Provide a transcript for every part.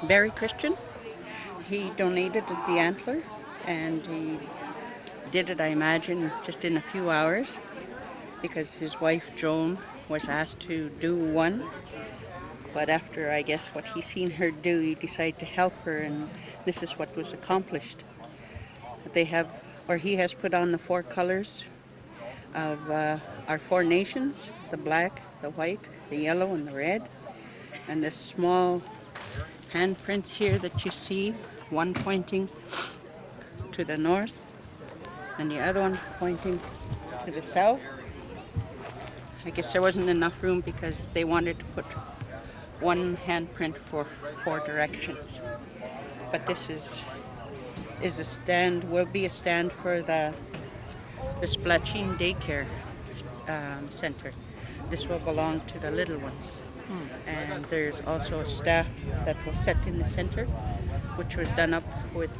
very Christian. He donated the antler, and he did it, I imagine, just in a few hours, because his wife Joan was asked to do one. But after, I guess, what he seen her do, he decided to help her, and this is what was accomplished. They have, or he has put on the 4 colors of our 4 nations: the black, the white, the yellow, and the red. And this small handprint here that you see, one pointing to the north and the other one pointing to the south. I guess there wasn't enough room because they wanted to put one handprint for 4 directions. But this is a stand, will be a stand for the Splatsin daycare center. This will belong to the little ones. And there's also a staff that was set in the center, which was done up with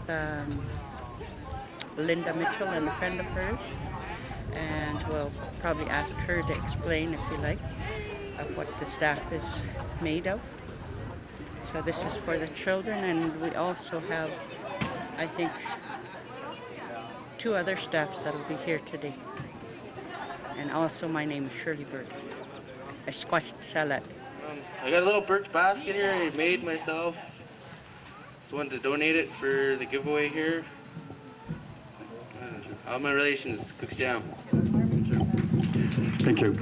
Linda Mitchell and a friend of hers. And we'll probably ask her to explain, if you like, of what the staff is made of. So this is for the children, and we also have, I think, 2 other staffs that'll be here today. And also, my name is Shirley Bird. I squashed salad. I got a little birch basket here I made myself. Just wanted to donate it for the giveaway here. All my relations, Cook's Jam. Thank you.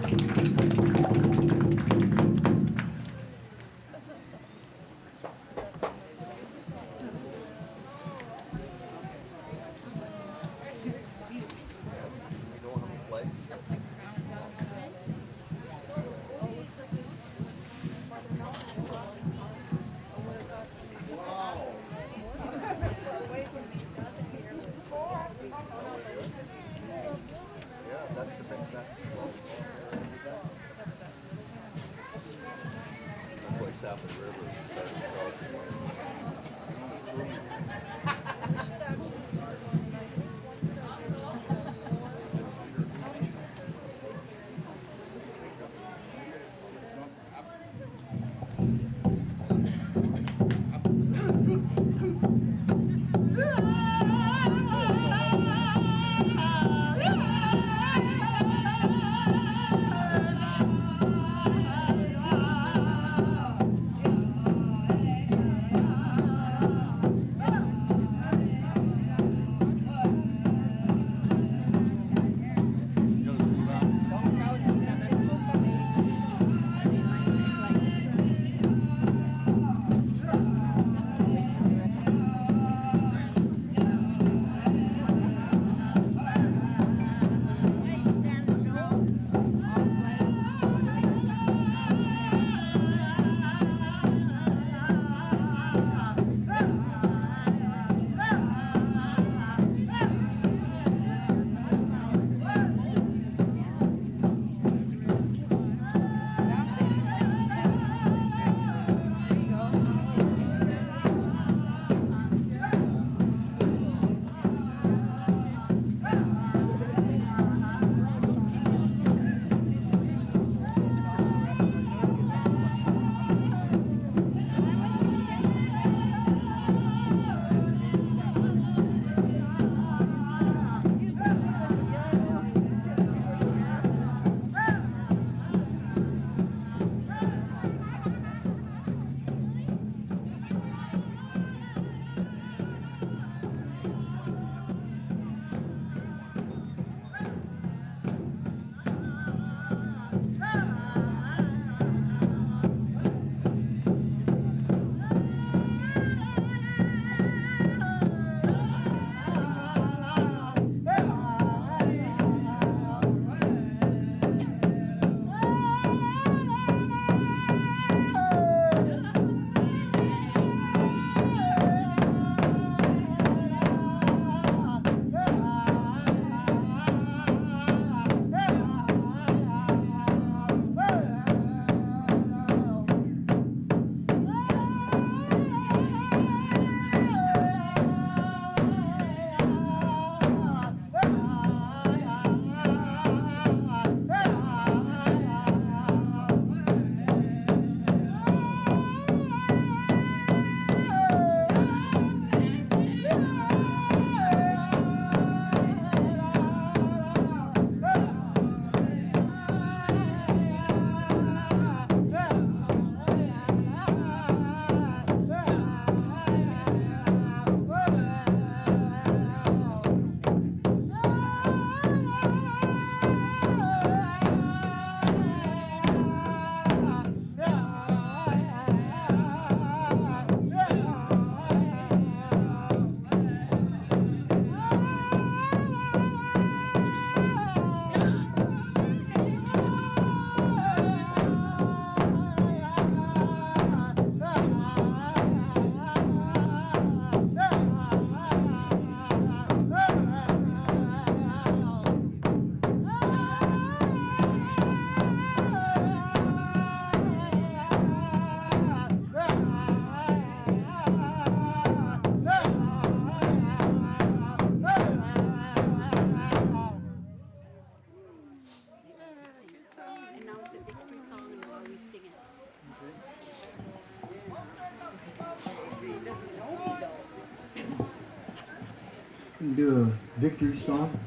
and do a victory song.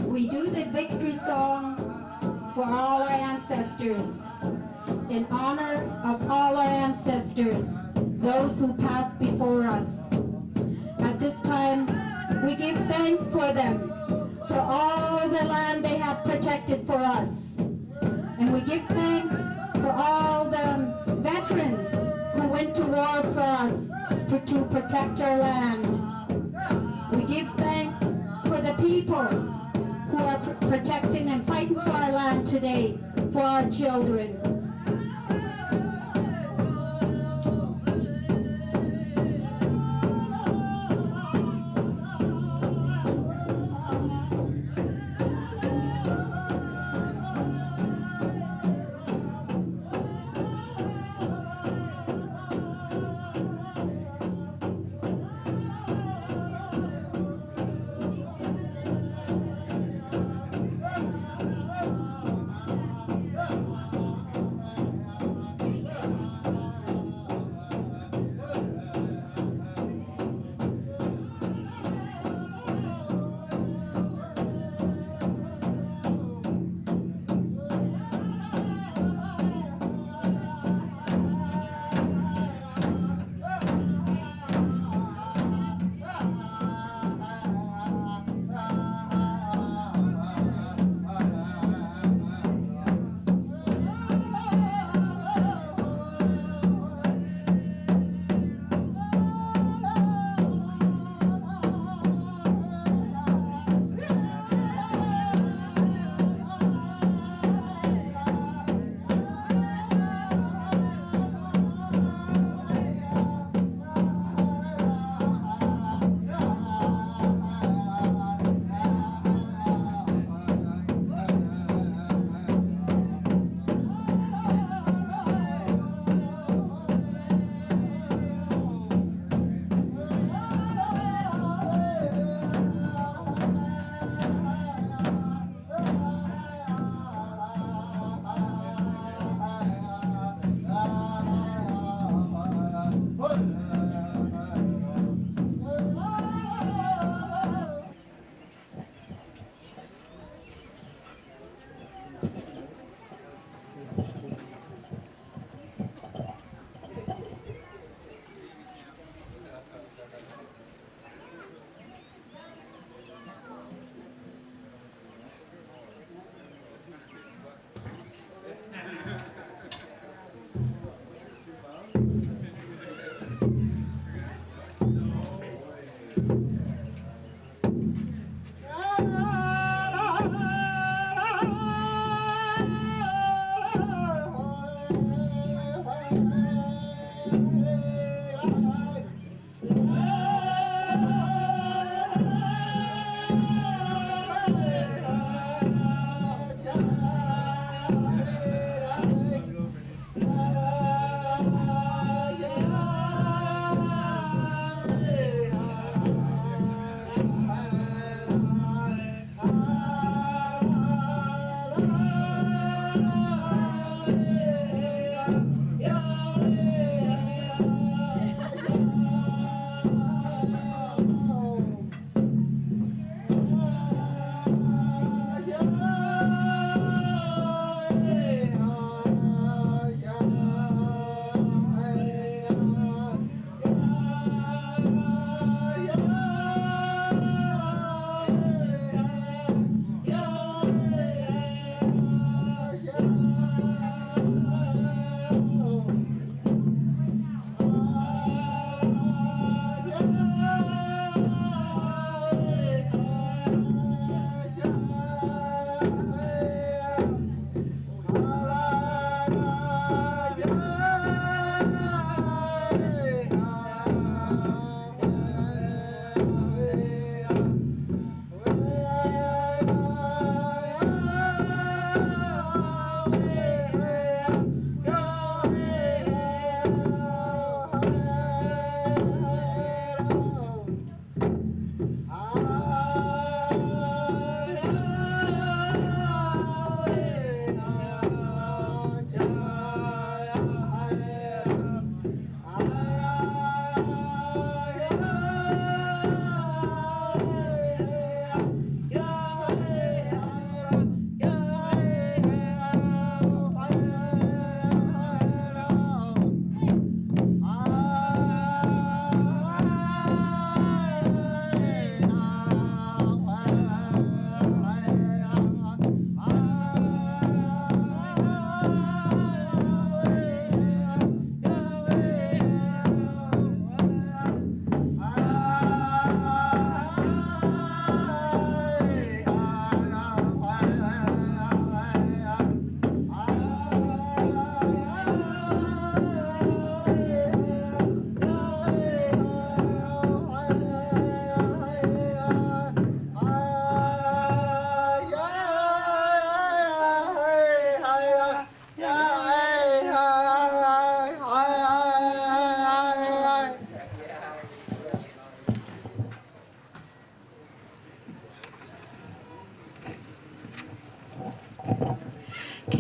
We do the victory song for all our ancestors, in honor of all our ancestors, those who passed before us. At this time, we give thanks for them, for all the land they have protected for us. And we give thanks for all the veterans who went to war for us to protect our land. We give thanks for the people who are protecting and fighting for our land today, for our children.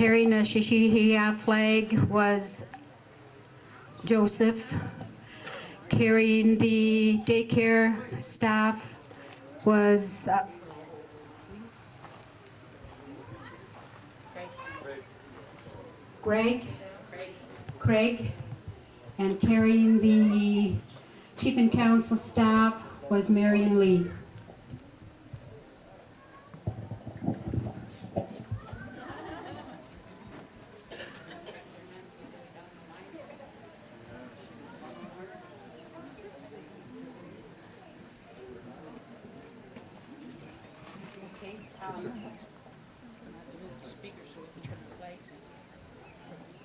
carrying the Shishihia flag was Joseph. Carrying the daycare staff was Craig. And carrying the chief and council staff was Marion Lee.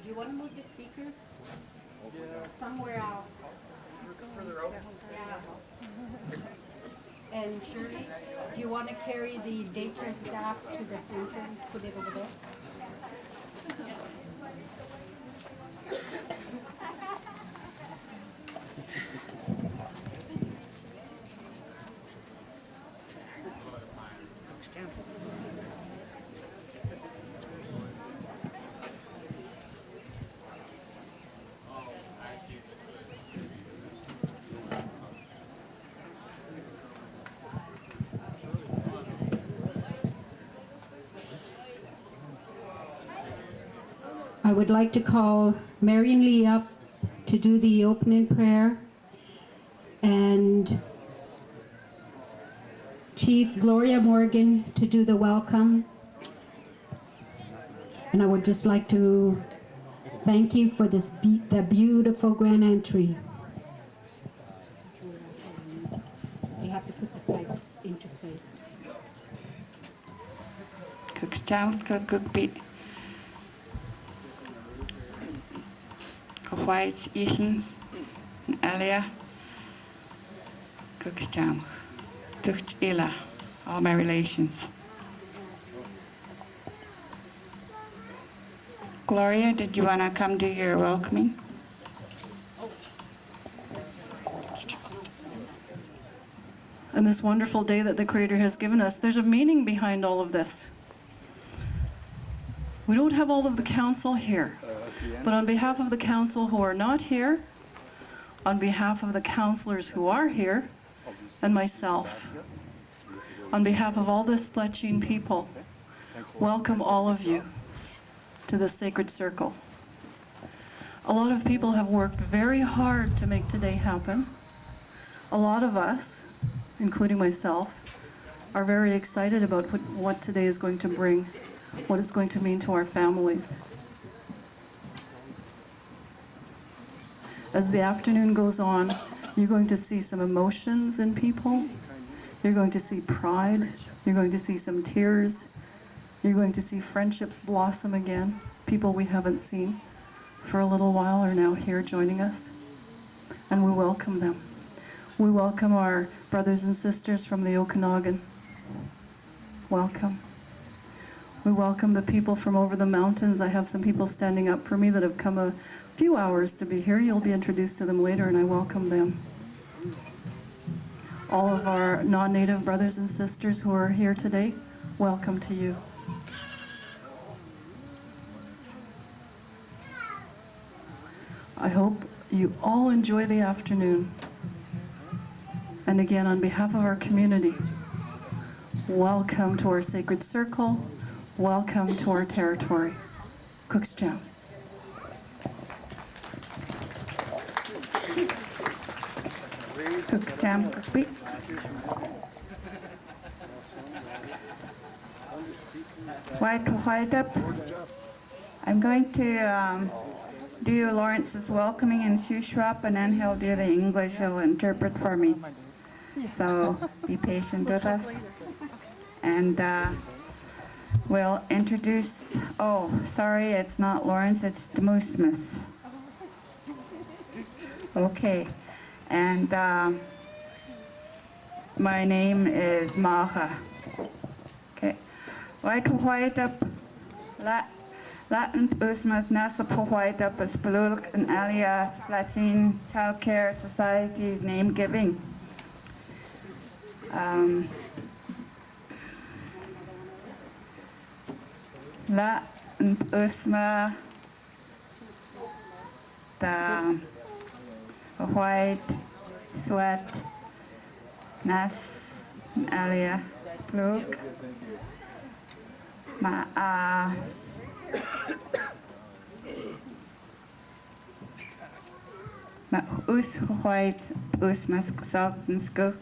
Do you want to move the speakers? Yeah. Somewhere else. Further out? Yeah. And Shirley, do you want to carry the daycare staff to the center and put it over there? I would like to call Marion Lee up to do the opening prayer, and Chief Gloria Morgan to do the welcome. And I would just like to thank you for this the beautiful grand entry. They have to put the flags into place. Whites, Eastlands, and Alia, Cookstown, Ducht Ila, all my relations. Gloria, did you want to come do your welcoming? On this wonderful day that the Creator has given us, there's a meaning behind all of this. We don't have all of the council here, but on behalf of the council who are not here, on behalf of the councillors who are here, and myself, on behalf of all the Splatsin people, welcome all of you to the Sacred Circle. A lot of people have worked very hard to make today happen. A lot of us, including myself, are very excited about what today is going to bring, what it's going to mean to our families. As the afternoon goes on, you're going to see some emotions in people. You're going to see pride. You're going to see some tears. You're going to see friendships blossom again. People we haven't seen for a little while are now here joining us, and we welcome them. We welcome our brothers and sisters from the Okanagan. Welcome. We welcome the people from over the mountains. I have some people standing up for me that have come a few hours to be here. You'll be introduced to them later, and I welcome them. All of our non-native brothers and sisters who are here today, welcome to you. I hope you all enjoy the afternoon. And again, on behalf of our community, welcome to our sacred circle. Welcome to our territory. Cookstown. Cookstown, Cookbeat. White up. I'm going to do Lawrence's welcoming in Shuswap, and then he'll do the English. He'll interpret for me. So be patient with us. And we'll introduce, oh, sorry, it's not Lawrence, it's Demusmus. Okay, and my name is Maha. Okay, white up, Latin Usmas Nasa White up is Spalulk and alias Splatsin Child Care Society name giving. La Splatsin Tsm7aksaltn, the white sweat nas alia spluk ma ma white Tsm7aksaltn skuk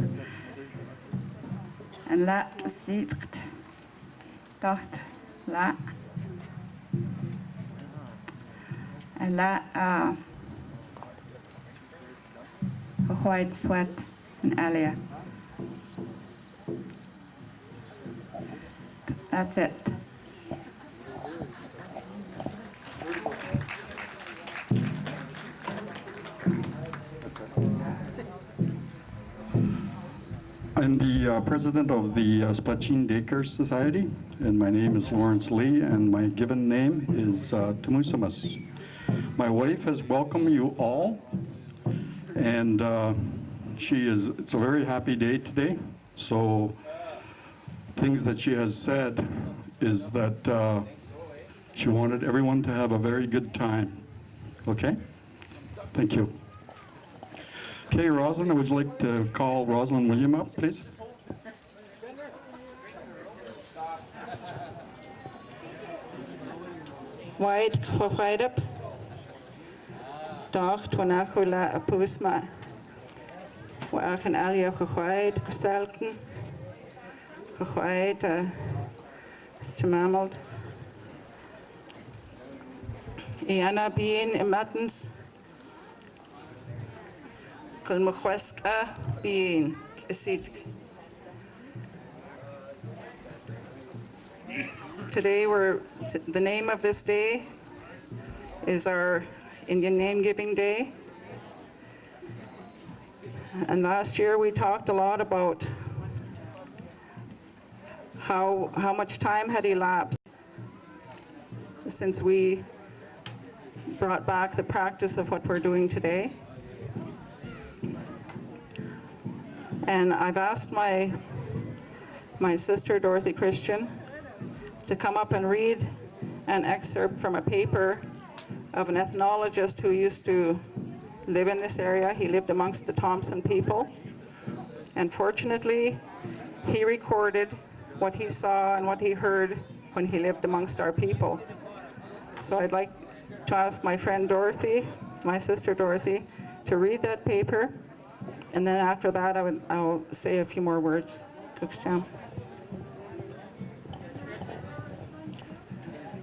en la ziet dacht la en la white sweat in alia. That's it. I'm the president of the Splatsin Daycare Society, and my name is Lawrence Lee, and my given name is Tsm7ak. My wife has welcomed you all, and it's a very happy day today. So things that she has said is that she wanted everyone to have a very good time. Okay? Thank you. Okay, Rosalind, I would like to call Rosalind William up, please. Wide up. Dag twanakula apusma. Waachen alia gewaid gesalten. Gewaid stemameld. Iana bien imatens. Kulmukweska bien. Today the name of this day is our Indian Name Giving Day. And last year we talked a lot about how much time had elapsed since we brought back the practice of what we're doing today. And I've asked my sister Dorothy Christian to come up and read an excerpt from a paper of an ethnologist who used to live in this area. He lived amongst the Thompson people. And fortunately, he recorded what he saw and what he heard when he lived amongst our people. So I'd like to ask my friend Dorothy, my sister Dorothy, to read that paper. And then after that, I'll say a few more words. Cookstown.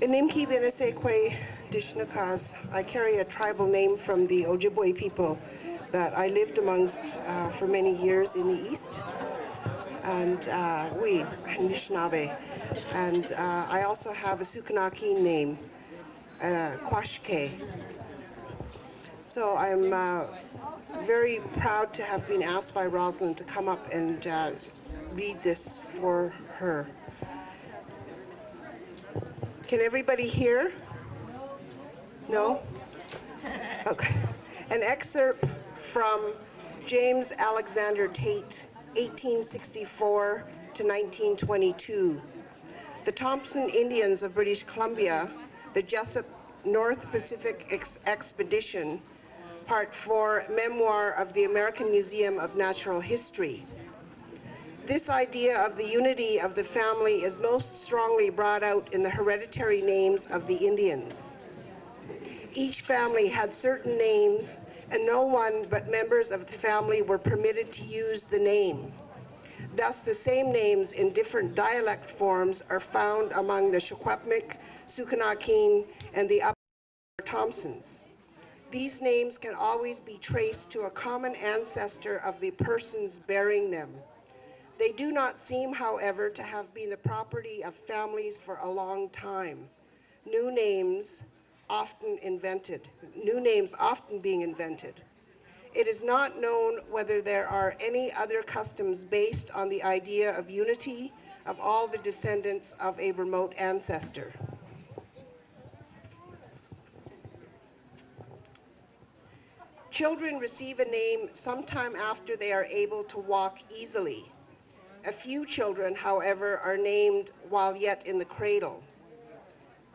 Inimki Benesekwe Dishnakas. I carry a tribal name from the Ojibwe people that I lived amongst for many years in the east. And we, Anishinaabe. And I also have a Sukanaki name, Kwashke. So I'm very proud to have been asked by Rosalind to come up and read this for her. Can everybody hear? No? Okay. An excerpt from James Alexander Tate, 1864 to 1922. The Thompson Indians of British Columbia, the Jesup North Pacific Expedition, Part 4, Memoir of the American Museum of Natural History. This idea of the unity of the family is most strongly brought out in the hereditary names of the Indians. Each family had certain names, and no one but members of the family were permitted to use the name. Thus, the same names in different dialect forms are found among the Secwepemc, Sukanakin, and the Upper Thompsons. These names can always be traced to a common ancestor of the persons bearing them. They do not seem, however, to have been the property of families for a long time. New names often being invented. It is not known whether there are any other customs based on the idea of unity of all the descendants of a remote ancestor. Children receive a name sometime after they are able to walk easily. A few children, however, are named while yet in the cradle.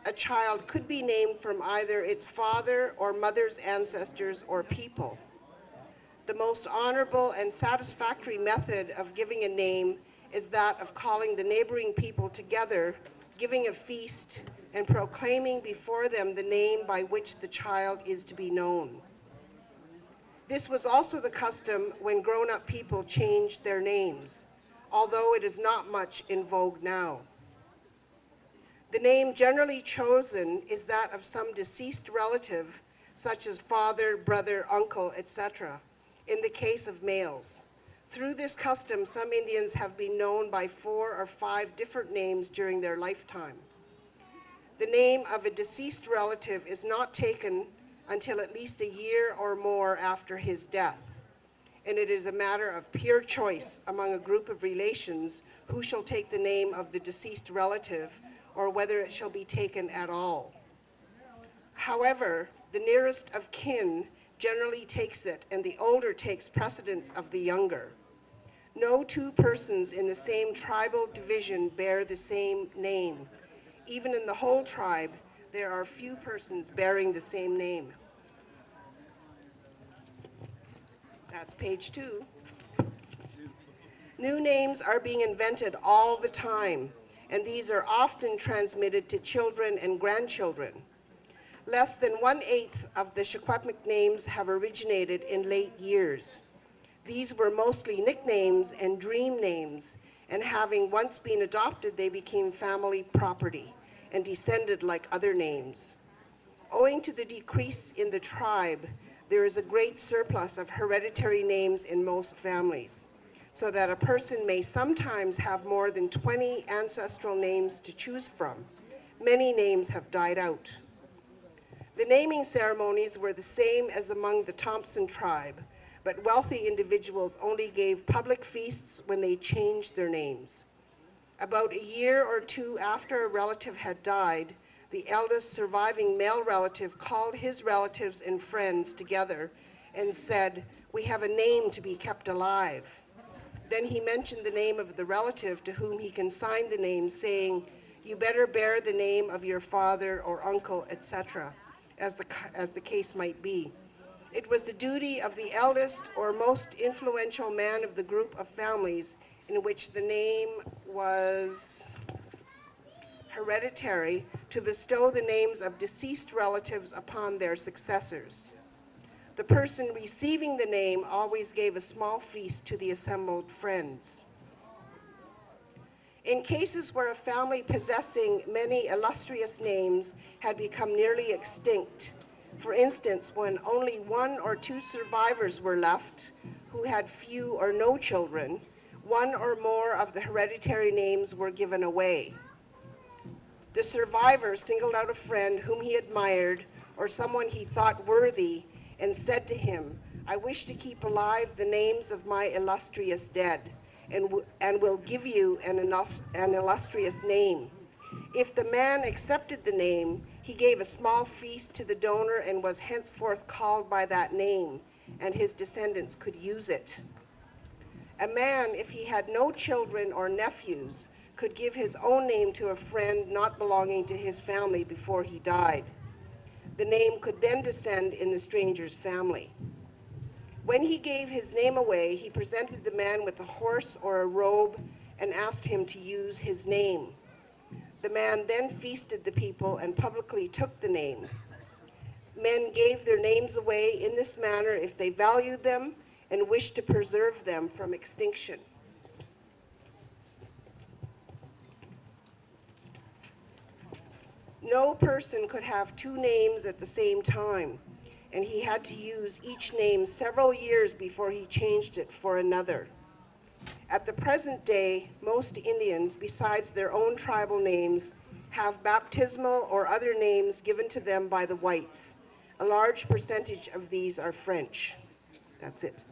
a child could be named from either its father or mother's ancestors or people. The most honorable and satisfactory method of giving a name is that of calling the neighboring people together, giving a feast, and proclaiming before them the name by which the child is to be known. This was also the custom when grown-up people changed their names, although it is not much in vogue now. The name generally chosen is that of some deceased relative, such as father, brother, uncle, etc., in the case of males. Through this custom, some Indians have been known by 4 or 5 different names during their lifetime. The name of a deceased relative is not taken until at least a year or more after his death, and it is a matter of pure choice among a group of relations who shall take the name of the deceased relative or whether it shall be taken at all. However, the nearest of kin generally takes it, and the older takes precedence of the younger. No 2 persons in the same tribal division bear the same name. Even in the whole tribe, there are few persons bearing the same name. That's page 2. New names are being invented all the time, and these are often transmitted to children and grandchildren. Less than 1/8 of the Secwepemc names have originated in late years. These were mostly nicknames and dream names, and having once been adopted, they became family property and descended like other names. Owing to the decrease in the tribe, there is a great surplus of hereditary names in most families, so that a person may sometimes have more than 20 ancestral names to choose from. Many names have died out. The naming ceremonies were the same as among the Thompson tribe, but wealthy individuals only gave public feasts when they changed their names. About a year or 2 after a relative had died, the eldest surviving male relative called his relatives and friends together and said, "We have a name to be kept alive." Then he mentioned the name of the relative to whom he consigned the name, saying, "You better bear the name of your father or uncle, etc., as the case might be." It was the duty of the eldest or most influential man of the group of families in which the name was hereditary to bestow the names of deceased relatives upon their successors. The person receiving the name always gave a small feast to the assembled friends. In cases where a family possessing many illustrious names had become nearly extinct, for instance, when only 1 or 2 survivors were left who had few or no children, 1 or more of the hereditary names were given away. The survivor singled out a friend whom he admired or someone he thought worthy and said to him, "I wish to keep alive the names of my illustrious dead and will give you an illustrious name." If the man accepted the name, he gave a small feast to the donor and was henceforth called by that name, and his descendants could use it. A man, if he had no children or nephews, could give his own name to a friend not belonging to his family before he died. The name could then descend in the stranger's family. When he gave his name away, he presented the man with a horse or a robe and asked him to use his name. The man then feasted the people and publicly took the name. Men gave their names away in this manner if they valued them and wished to preserve them from extinction. No person could have 2 names at the same time, and he had to use each name several years before he changed it for another. At the present day, most Indians, besides their own tribal names, have baptismal or other names given to them by the whites. A large percentage of these are French. That's it.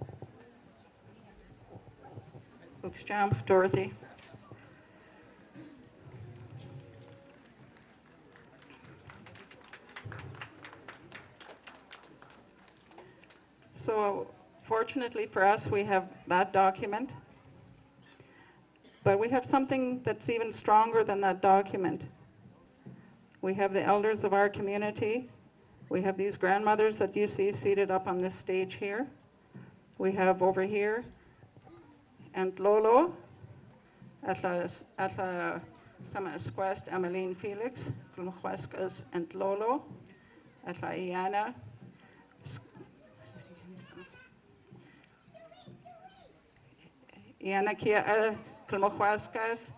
Bookstjamp, Dorothy. So fortunately for us, we have that document. But we have something that's even stronger than that document. We have the elders of our community. We have these grandmothers that you see seated up on this stage here. We have over here Aunt Lolo, atla sama esquest Emmeline Felix, Glumhuescas Aunt Lolo, atla Iana, Iana Kia Glumhuescas,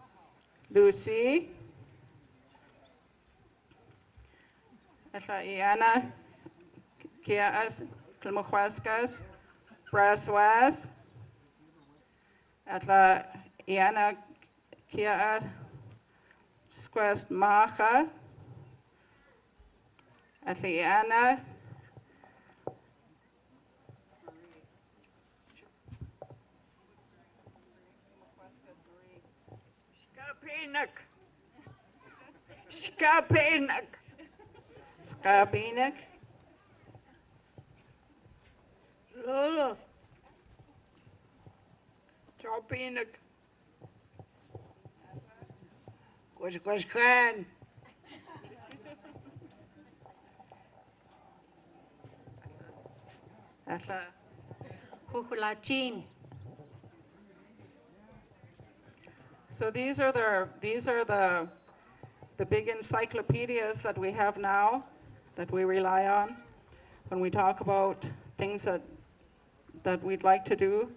Lucy, atla Iana Kia Glumhuescas, Braswas, atla Iana Kia Squest Macha, atla Iana Skapinak, Lola. Chopinak. Kwan. atla Huhulachin. So these are the big encyclopedias that we have now, that we rely on when we talk about things that we'd like to do.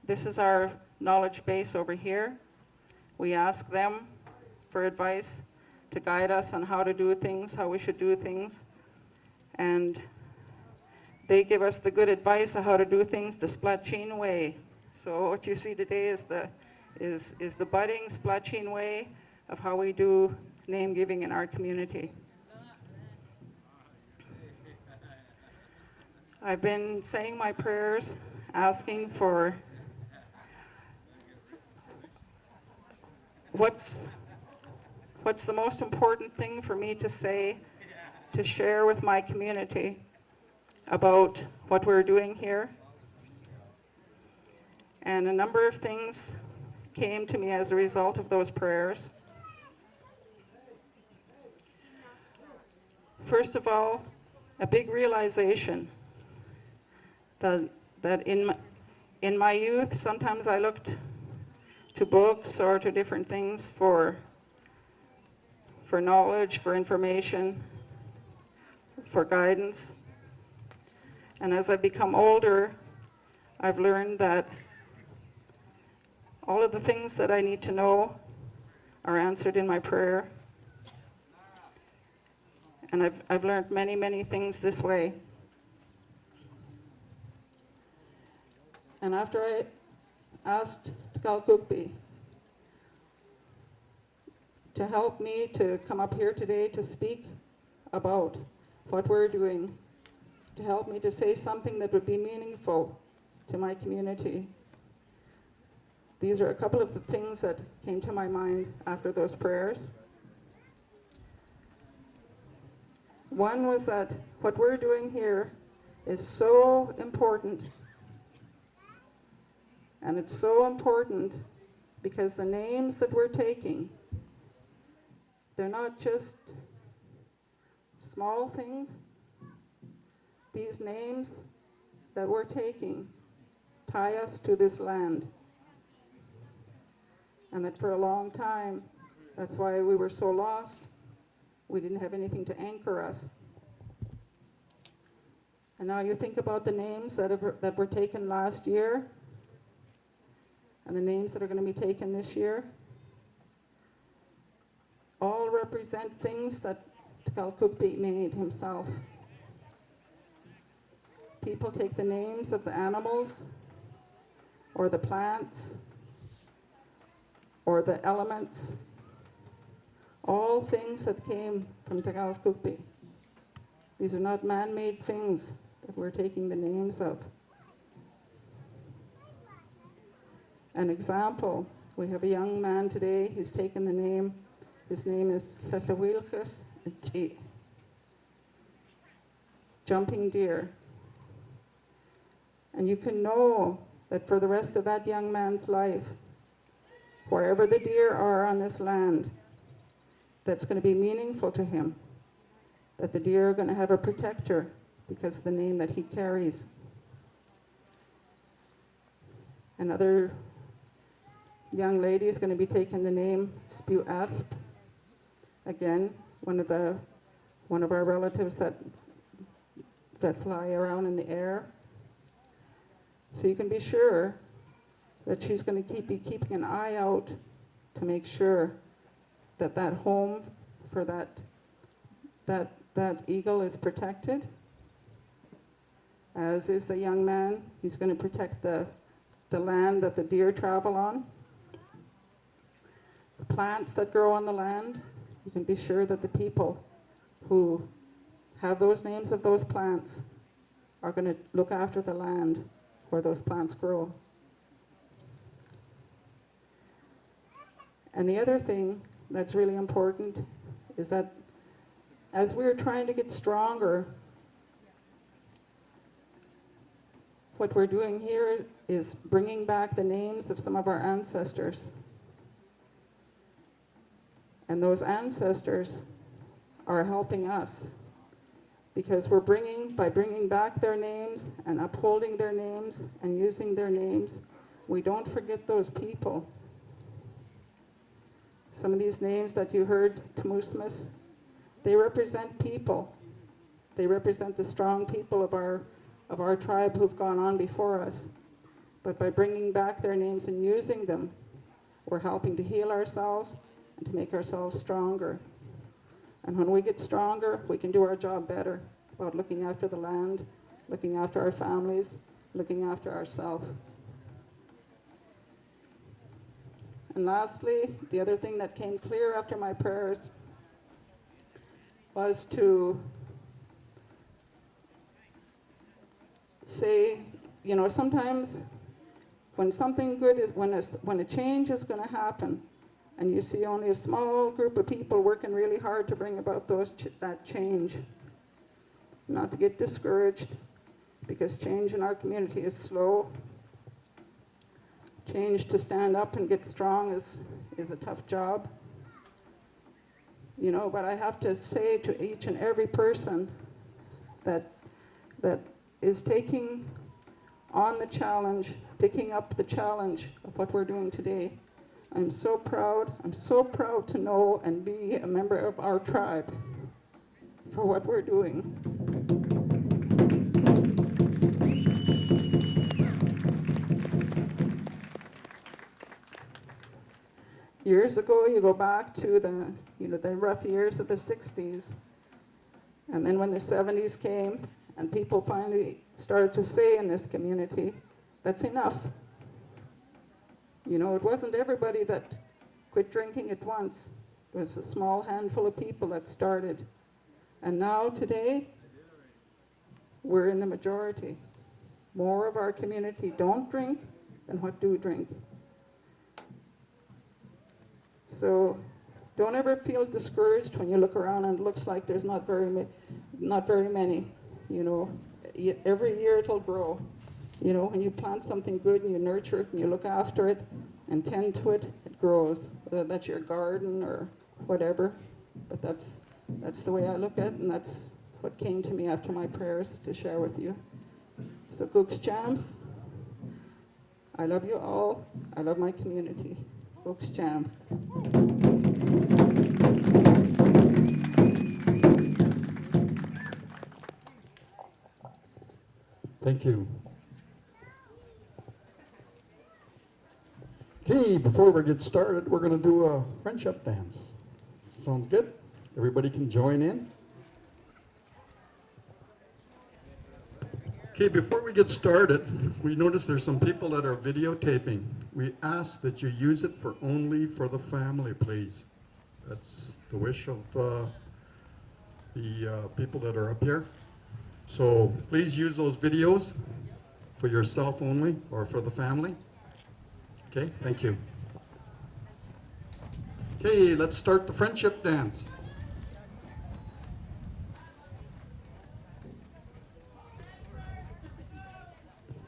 This is our knowledge base over here. We ask them for advice to guide us on how to do things, how we should do things. And they give us the good advice of how to do things the Splatsin way. So what you see today is the budding Splatsin way of how we do name giving in our community. I've been saying my prayers, asking for what's the most important thing for me to say, to share with my community about what we're doing here. And a number of things came to me as a result of those prayers. First of all, a big realization that in my youth, sometimes I looked to books or to different things for knowledge, for information, for guidance. And as I've become older, I've learned that all of the things that I need to know are answered in my prayer. And I've learned many, many things this way. And after I asked Tkalkukbi to help me to come up here today to speak about what we're doing, to help me to say something that would be meaningful to my community, these are a couple of the things that came to my mind after those prayers. One was that what we're doing here is so important. And it's so important because the names that we're taking, they're not just small things. These names that we're taking tie us to this land. And that for a long time, that's why we were so lost. We didn't have anything to anchor us. And now you think about the names that were taken last year and the names that are going to be taken this year. All represent things that Tkalkukbi made himself. People take the names of the animals or the plants or the elements, all things that came from Tkalkukbi. These are not man-made things that we're taking the names of. An example, we have a young man today, he's taken the name, his name is Tlatawilchas T. Jumping deer. And you can know that for the rest of that young man's life, wherever the deer are on this land, that's going to be meaningful to him. that the deer are going to have a protector because of the name that he carries. Another young lady is going to be taking the name Splatsin. Again, one of our relatives that fly around in the air. So you can be sure that she's going to be keeping an eye out to make sure that that home for that eagle is protected. As is the young man, he's going to protect the land that the deer travel on. The plants that grow on the land, you can be sure that the people who have those names of those plants are going to look after the land where those plants grow. And the other thing that's really important is that as we're trying to get stronger, what we're doing here is bringing back the names of some of our ancestors. And those ancestors are helping us because by bringing back their names and upholding their names and using their names, we don't forget those people. Some of these names that you heard, Tsm7aksaltn, they represent people. They represent the strong people of our tribe who've gone on before us. But by bringing back their names and using them, we're helping to heal ourselves and to make ourselves stronger. And when we get stronger, we can do our job better about looking after the land, looking after our families, looking after ourselves. And lastly, the other thing that came clear after my prayers was to say, you know, sometimes when something good is, when a change is going to happen, and you see only a small group of people working really hard to bring about that change, not to get discouraged, because change in our community is slow. Change to stand up and get strong is a tough job. You know, but I have to say to each and every person that is taking on the challenge, picking up the challenge of what we're doing today, I'm so proud to know and be a member of our tribe for what we're doing. Years ago, you go back to the rough years of the 60s, and then when the 70s came, and people finally started to say in this community, that's enough. You know, it wasn't everybody that quit drinking at once. It was a small handful of people that started. And now, today, we're in the majority. More of our community don't drink than what do drink. So don't ever feel discouraged when you look around and it looks like there's not very many. You know, every year it'll grow. You know, when you plant something good and you nurture it and you look after it and tend to it, it grows. Whether that's your garden or whatever. But that's the way I look at it, and that's what came to me after my prayers to share with you. So Gukscham, I love you all. I love my community. Gukscham. Thank you. Okay, before we get started, we're going to do a friendship dance. Sounds good? Everybody can join in. Okay, before we get started, we notice there's some people that are videotaping. We ask that you use it only for the family, please. That's the wish of the people that are up here. So please use those videos for yourself only or for the family. Okay, thank you. Okay, let's start the friendship dance.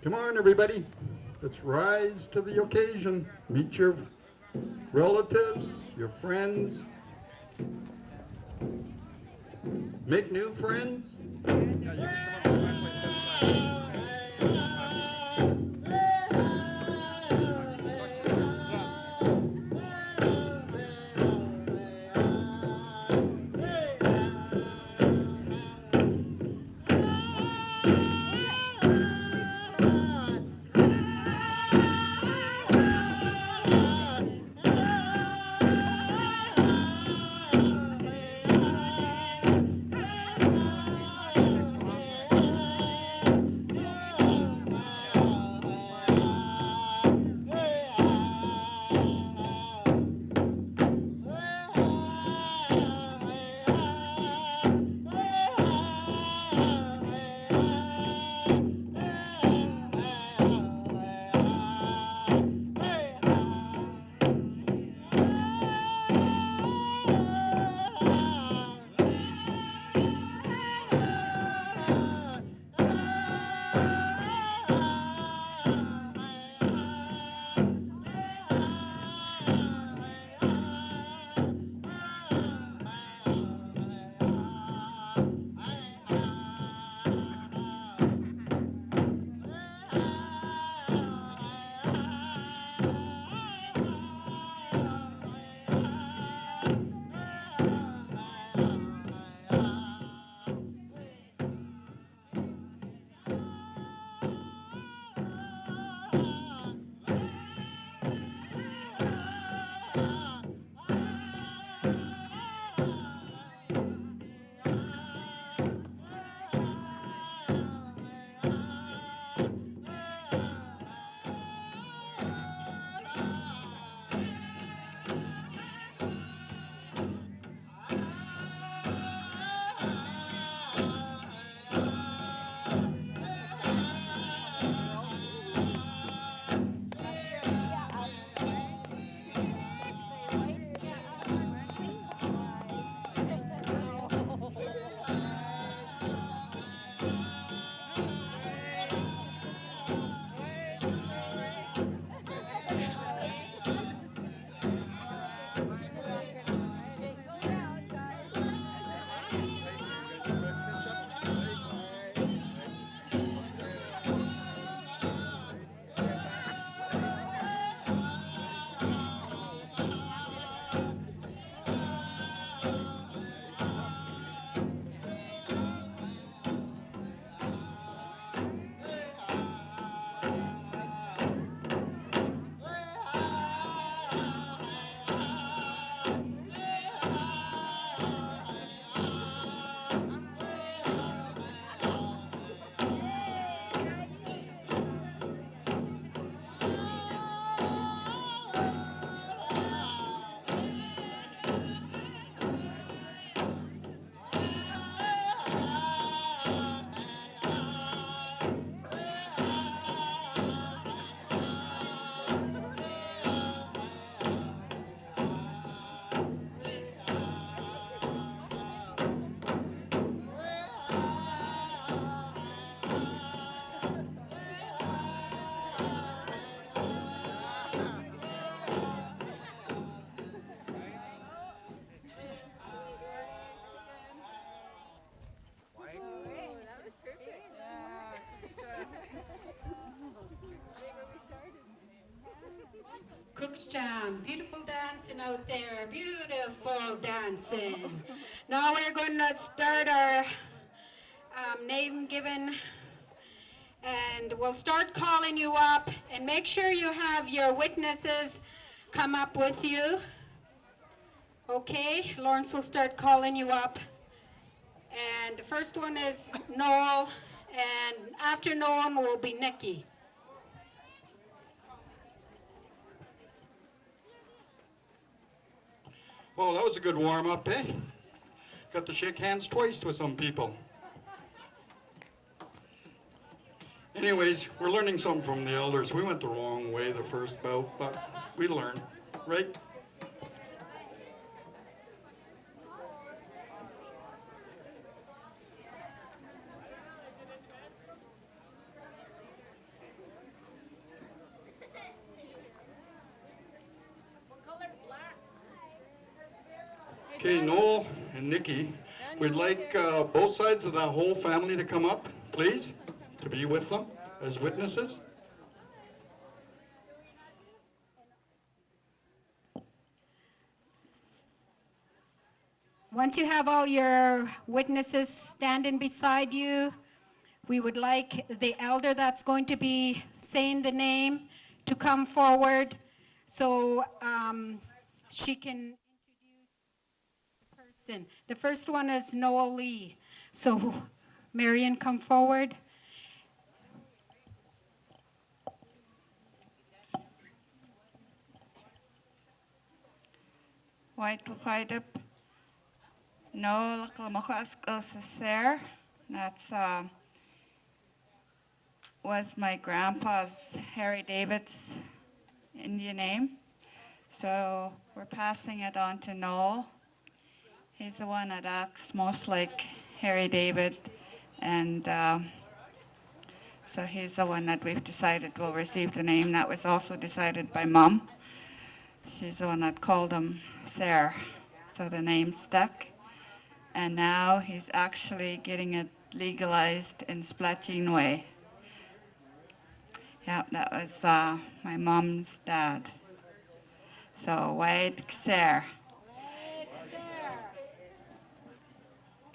Come on, everybody. Let's rise to the occasion. Meet your relatives, your friends. make new friends. Cook's Jam, beautiful dancing out there, beautiful dancing. Now we're going to start our name giving, and we'll start calling you up, and make sure you have your witnesses come up with you. Okay, Lawrence will start calling you up. And the first one is Noel, and after Noel will be Nikki. Well, that was a good warm-up, eh? Got to shake hands twice with some people. Anyways, we're learning something from the elders. We went the wrong way the first bout, but we learned, right? Okay, Noel and Nikki, we'd like both sides of that whole family to come up, please, to be with them as witnesses. Once you have all your witnesses standing beside you, we would like the elder that's going to be saying the name to come forward so she can introduce the person. The first one is Noel Lee. So Marion, come forward. White up. No, Ser. That's was my grandpa's Harry David's Indian name. So we're passing it on to Noel. He's the one that acts most like Harry David, and so he's the one that we've decided will receive the name. That was also decided by Mom. She's the one that called him Ser. So the name stuck. And now he's actually getting it legalized in Splatsin way. Yeah, that was my mom's dad. So White Ser.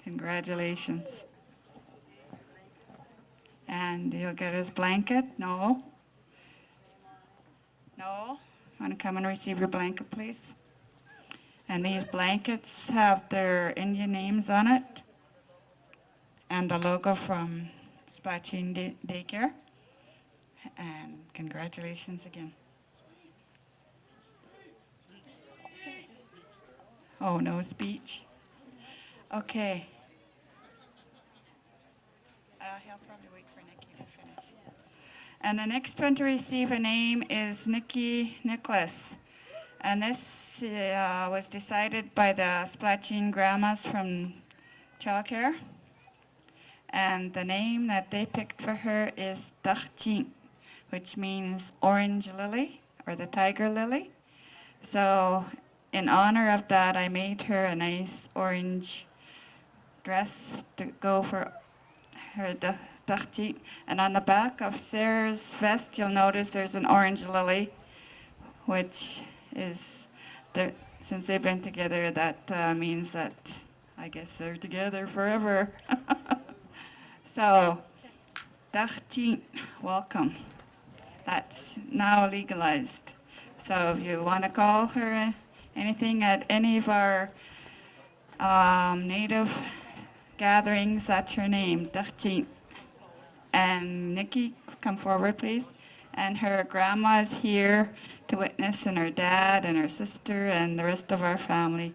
Congratulations. And he'll get his blanket. Noel? Noel, want to come and receive your blanket, please? And these blankets have their Indian names on it and the logo from Splatsin Daycare. And congratulations again. Oh, no speech? Okay. He'll probably wait for Nikki to finish. And the next one to receive a name is Nikki Nicholas. And this was decided by the Splatsin grandmas from childcare. And the name that they picked for her is Dachchin, which means orange lily, or the tiger lily. So in honor of that, I made her a nice orange dress to go for her Dachchin. And on the back of Sarah's vest, you'll notice there's an orange lily, which is, since they've been together, that means that I guess they're together forever. So, Dachchin, welcome. That's now legalized. So if you want to call her anything at any of our native gatherings, that's her name, Dachchin. And Nikki, come forward, please. And her grandma is here to witness, and her dad and her sister and the rest of our family.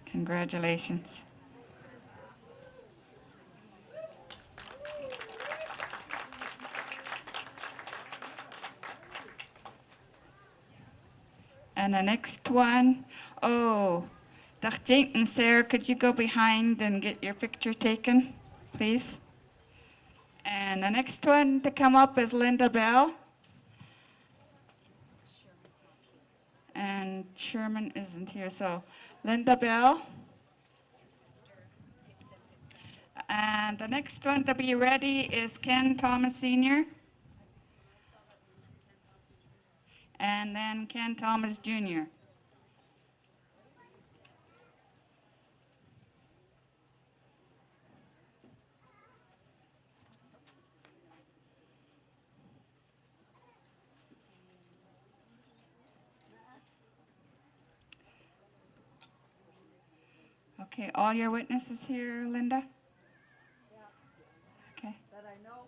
Congratulations. And the next one, Dachchin and Sarah, could you go behind and get your picture taken, please? And the next one to come up is Linda Bell. And Sherman isn't here, so Linda Bell. And the next one to be ready is Ken Thomas Sr. And then Ken Thomas Jr. Okay, all your witnesses here, Linda? Okay. That I know.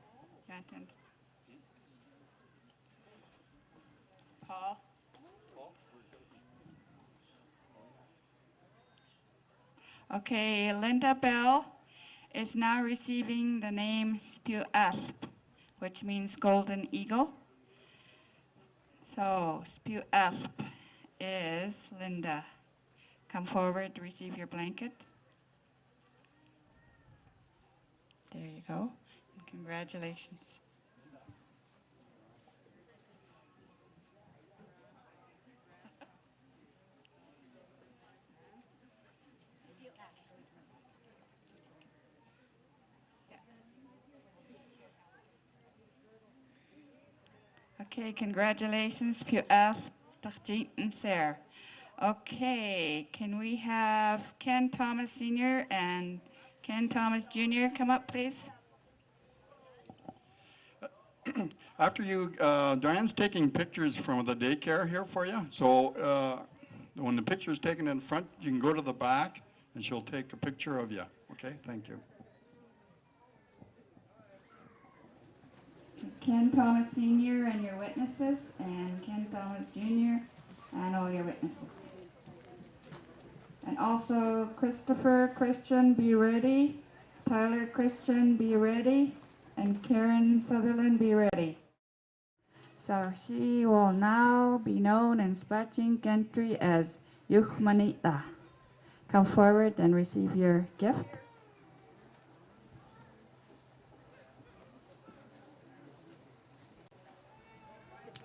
Paul? Okay, Linda Bell is now receiving the name Splatsin, which means golden eagle. So, Splatsin is Linda. Come forward to receive your blanket. There you go. And congratulations. Okay, congratulations, Splatsin Tsm7aksaltn. Okay, can we have Ken Thomas Sr. and Ken Thomas Jr. come up, please? After you, Diane's taking pictures from the daycare here for you. So when the picture is taken in front, you can go to the back and she'll take a picture of you. Okay, thank you. Ken Thomas Sr. and your witnesses, and Ken Thomas Jr. and all your witnesses. And also Christopher Christian, be ready. Tyler Christian, be ready. And Karen Sutherland, be ready. So she will now be known in Splatsin country as Yuchmanita. Come forward and receive your gift.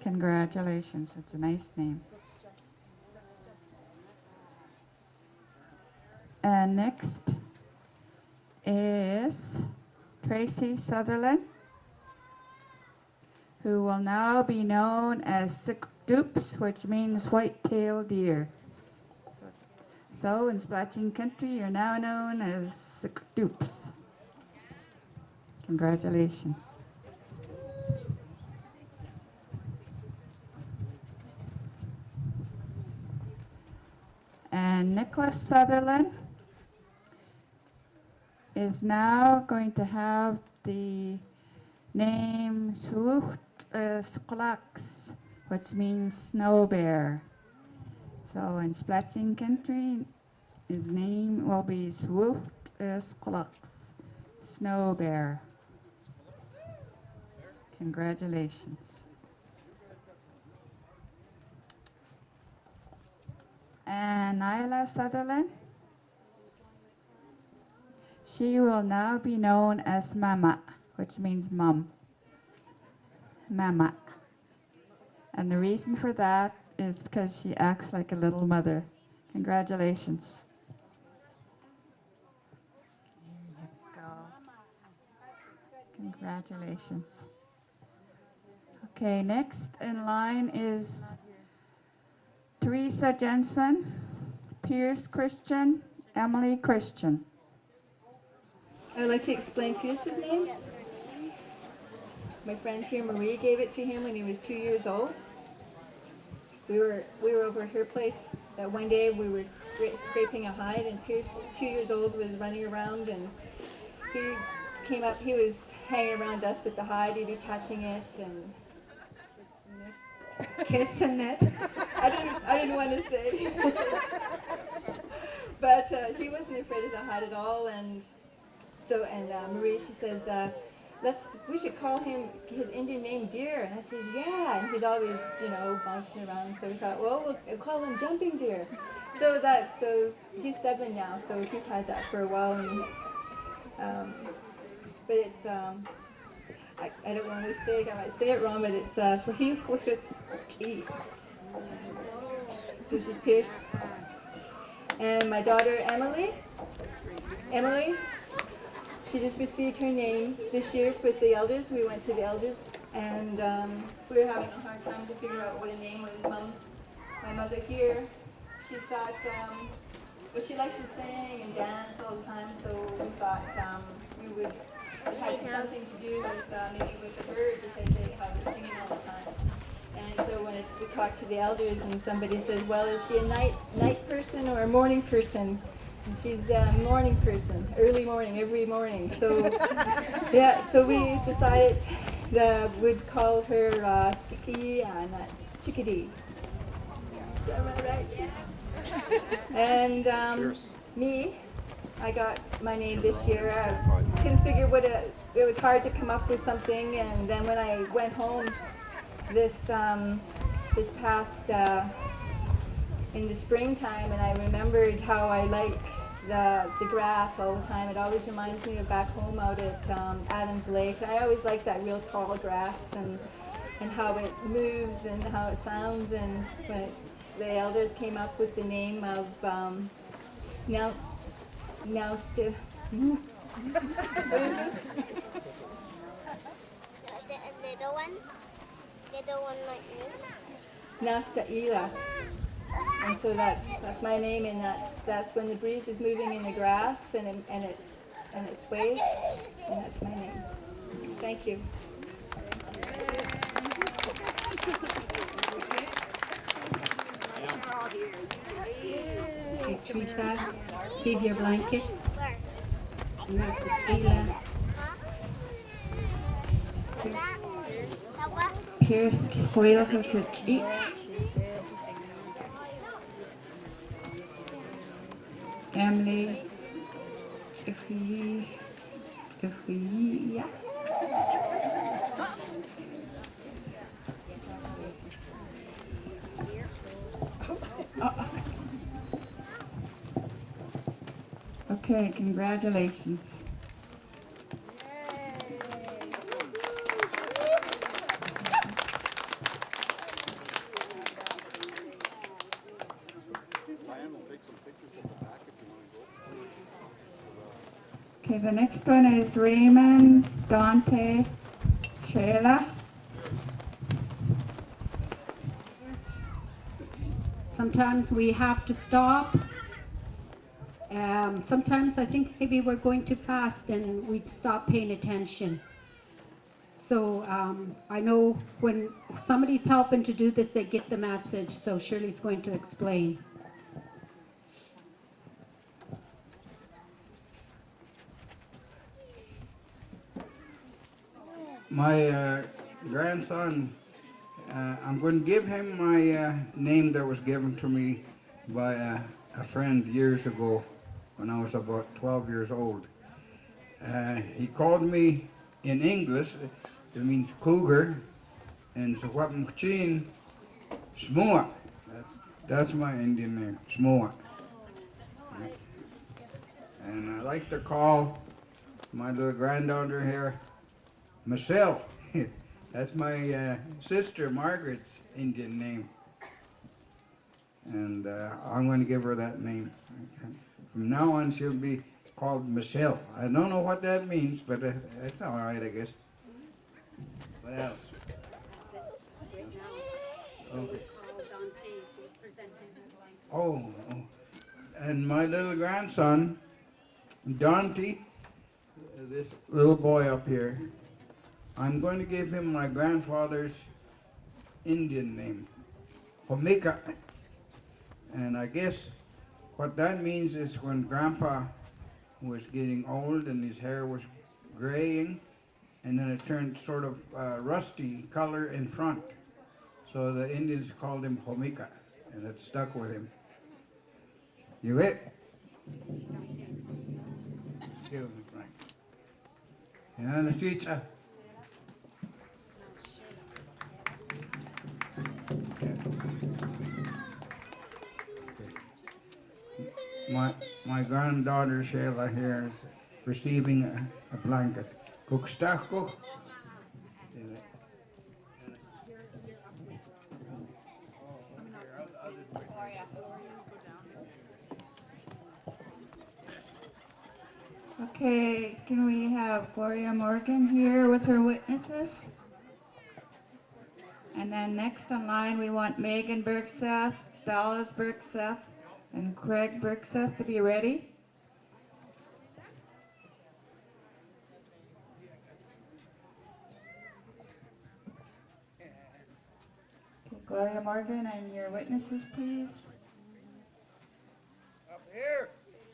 Congratulations, it's a nice name. And next is Tracy Sutherland, who will now be known as Sikdoops, which means white-tailed deer. So in Splatsin country, you're now known as Sikdoops. Congratulations. And Nicholas Sutherland is now going to have the name Splatsin, which means snow bear. So in Splatsin country, his name will be Splatsin, snow bear. Congratulations. And Nyla Sutherland, she will now be known as Mama, which means mom. Mama. And the reason for that is because she acts like a little mother. Congratulations. There you go. Congratulations. Okay, next in line is Teresa Jensen, Pierce Christian, Emily Christian. I would like to explain Pierce's name. My friend here, Marie, gave it to him when he was 2 years old. We were over at her place that one day we were scraping a hide, and Pierce, 2 years old, was running around, and he came up. He was hanging around us with the hide. He'd be touching it and Kissing it. I didn't want to say, but he wasn't afraid of the hide at all. And so, Marie, she says, we should call him his Indian name Deer. And I says, yeah. And he's always, bouncing around. So we thought, well, we'll call him Jumping Deer. So he's 7 now. So he's had that for a while. And, but it's, I don't want to say it. I might say it wrong, but it's Tea. So this is Pierce. And my daughter Emily, she just received her name this year with the elders. We went to the elders, and we were having a hard time to figure out what a name was. My mother here, she thought, she likes to sing and dance all the time, so we thought it had something to do with maybe with a bird, because how they're singing all the time. And so when we talked to the elders, and somebody says, well, is she a night person or a morning person? And she's a morning person, early morning, every morning. So yeah, so we decided that we'd call her Skiki, and that's Chickadee. Is that right? Yeah. And me, I got my name this year. I couldn't figure it was hard to come up with something, and then when I went home this past in the springtime, and I remembered how I like the grass all the time. It always reminds me of back home out at Adams Lake. I always like that real tall grass, and how it moves and how it sounds. And when the elders came up with the name of what is it? The little ones. Nasta Ila. And so that's my name, and that's when the breeze is moving in the grass and it sways, and that's my name. Thank you. Okay, Teresa, save your blanket. And that's Cecilia. Pierce Hoyle has a cheek. Emily Tiffy, yeah. Okay, congratulations. Okay, the next one is Raymond, Dante, Shayla. Sometimes we have to stop. Sometimes I think maybe we're going too fast and we stop paying attention. So I know when somebody's helping to do this, they get the message. So Shirley's going to explain. My grandson, I'm going to give him my name that was given to me by a friend years ago when I was about 12 years old. He called me in English, it means cougar, and Tsm7aksaltn, S'mua. That's my Indian name, S'mua. And I like to call my little granddaughter here Michelle. That's my sister Margaret's Indian name. And I'm going to give her that name. From now on, she'll be called Michelle. I don't know what that means, but it's all right, I guess. What else? Okay. Oh, and my little grandson, Dante, this little boy up here, I'm going to give him my grandfather's Indian name, Homika. And I guess what that means is when Grandpa was getting old and his hair was graying, and then it turned sort of rusty color in front. So the Indians called him Homika, and it stuck with him. You it? Give him the blanket. And the streets. My granddaughter Shayla here is receiving a blanket. Kukstachko. Okay, can we have Gloria Morgan here with her witnesses? And then next in line, we want Megan Bergseth, Dallas Bergseth, and Craig Bergseth to be ready. Okay, Gloria Morgan and your witnesses, please. Up here.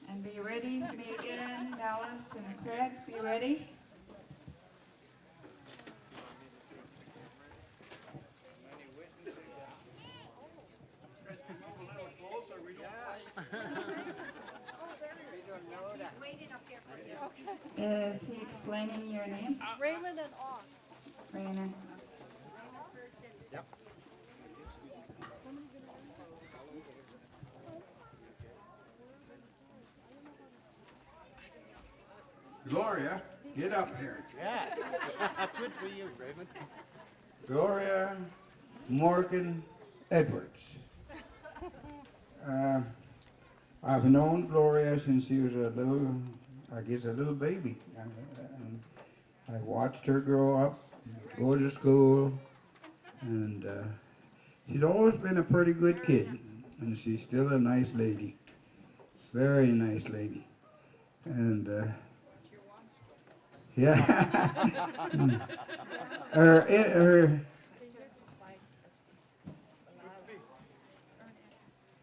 And be ready, Megan, Dallas, and Craig, be ready. Is he explaining your name? Raymond and Ox. Raymond. Yep. Gloria, get up here. Yeah. Good for you, Raymond. Gloria Morgan Edwards. I've known Gloria since she was a little baby. And I watched her grow up, go to school, And she's always been a pretty good kid, and she's still a nice lady. Very nice lady. And yeah.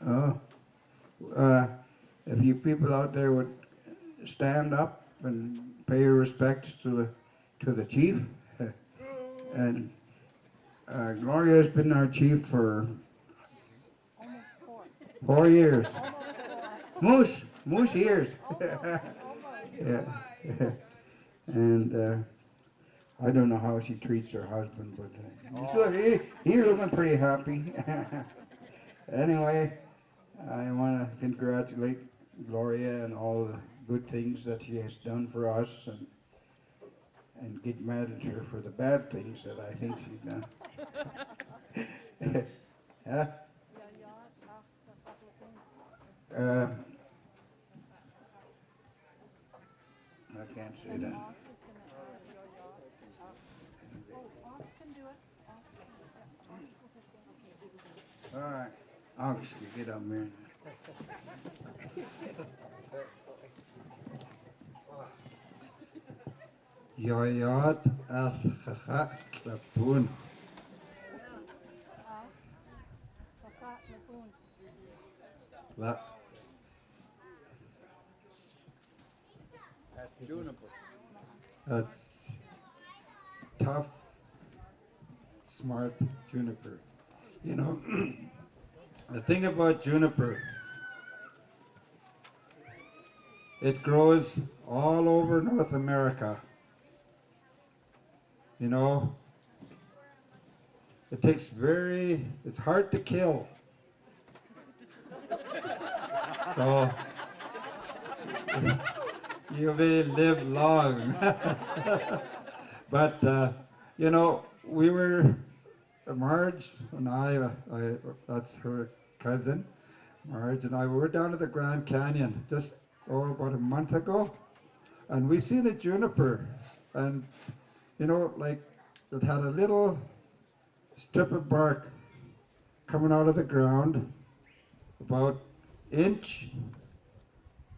Oh, if you people out there would stand up and pay your respects to the chief. And Gloria has been our chief for 4 years. Moose years. Yeah. And I don't know how she treats her husband, but he's looking pretty happy. Anyway, I want to congratulate Gloria and all the good things that she has done for us, and get mad at her for the bad things that I think she's done. Yeah? I can't say that. All right, Ox, you get up here. Yayat Tsm7aksaltn. That's tough, smart juniper. You know, the thing about juniper, it grows all over North America. You know, it's hard to kill. So, you may live long. But, you know, we were, Marge and I, that's her cousin, Marge and I, we were down at the Grand Canyon just about a month ago, and we seen a juniper, and you know, like it had a little strip of bark coming out of the ground, about inch,